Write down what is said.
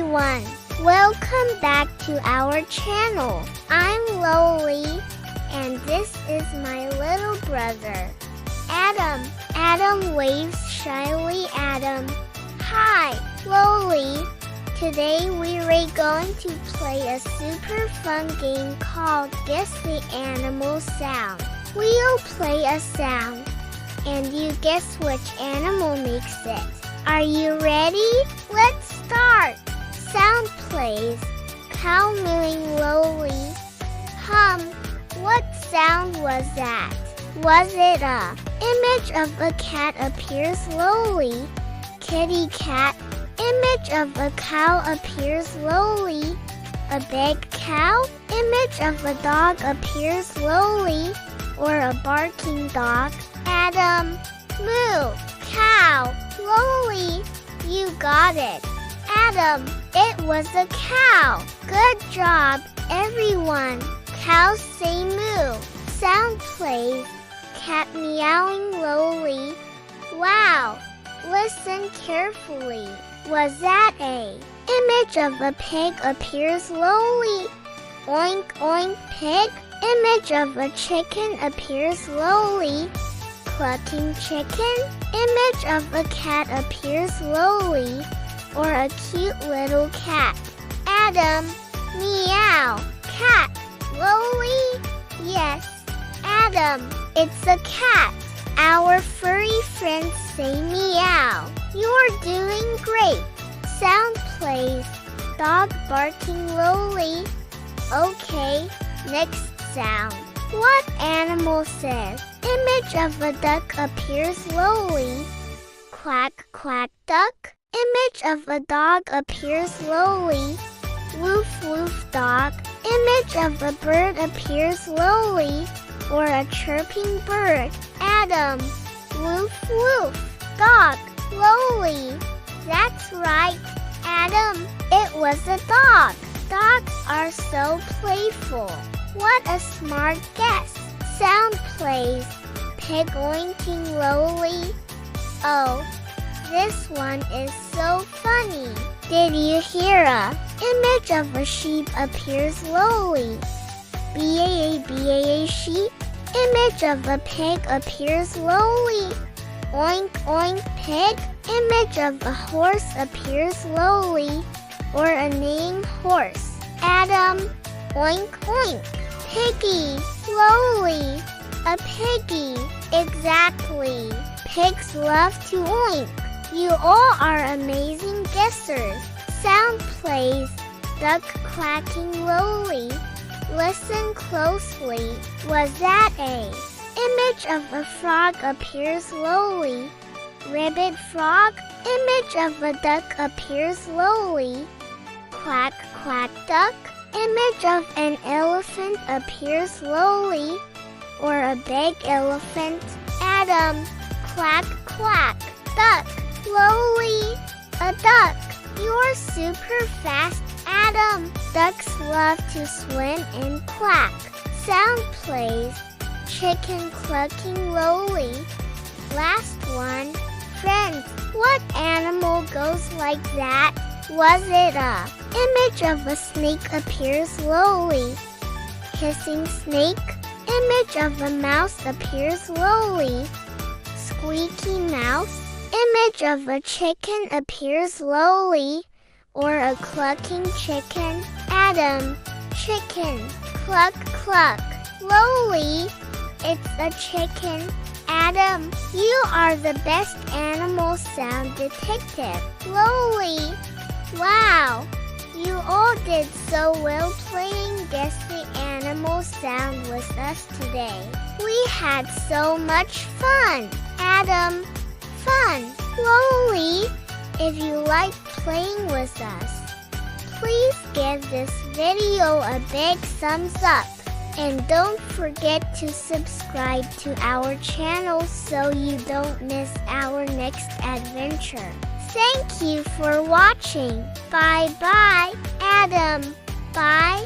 everyone! Welcome back to our channel. I'm Loli, and this is my little brother, Adam. Adam waves shyly at him. Hi, Loli. Today we're going to play a super fun game called Guess the Animal Sound. We'll play a sound, and you guess which animal makes it. Are you ready? Let's start. Sound plays. Cow mooing lowly. What sound was that? Was it a image of a cat appears lowly? Kitty cat. Image of a cow appears lowly. A big cow. Image of a dog appears lowly. Or a barking dog. Adam. Moo. Cow. Lowly. You got it. Adam, it was a cow. Good job, everyone. Cows say moo. Sound plays. Cat meowing lowly. Wow. Listen carefully. Was that a image of a pig appears lowly? Oink oink pig. Image of a chicken appears lowly. Clucking chicken. Image of a cat appears lowly. Or a cute little cat. Adam, meow. Cat, lowly. Yes, Adam, it's a cat. Our furry friends say meow. You're doing great. Sound plays. Dog barking lowly. Okay, next sound. What animal says image of a duck appears lowly? Quack, quack, duck. Image of a dog appears lowly. Woof, woof, dog. Image of a bird appears lowly. Or a chirping bird. Adam. Woof, woof. Dog. Lowly. That's right, Adam. It was a dog. Dogs are so playful. What a smart guess. Sound plays. Pig oinking lowly. Oh, this one is so funny. Did you hear a image of a sheep appears lowly? B-A-A sheep. Image of a pig appears lowly. Oink oink pig. Image of a horse appears lowly. Or a name horse. Adam. Oink oink. Piggy. Lowly. A piggy. Exactly. Pigs love to oink. You all are amazing guessers. Sound plays. Duck quacking lowly. Listen closely. Was that a image of a frog appears lowly? Ribbit frog. Image of a duck appears lowly. Quack quack duck. Image of an elephant appears lowly. Or a big elephant. Adam. Quack quack. Duck. Lowly. A duck. You're super fast, Adam. Ducks love to swim and quack. Sound plays. Chicken clucking lowly. Last one. Friends, what animal goes like that? Was it a image of a snake appears lowly? Hissing snake. Image of a mouse appears lowly. Squeaky mouse. Image of a chicken appears lowly. Or a clucking chicken. Adam. Chicken. Cluck cluck. Lowly. It's a chicken. Adam, you are the best animal sound detective. Lowly. Wow. You all did so well playing Guess the Animal Sound with us today. We had so much fun. Adam. Fun. Lowly. If you like playing with us, please give this video a big thumbs up. And don't forget to subscribe to our channel so you don't miss our next adventure. Thank you for watching. Bye bye, Adam. Bye.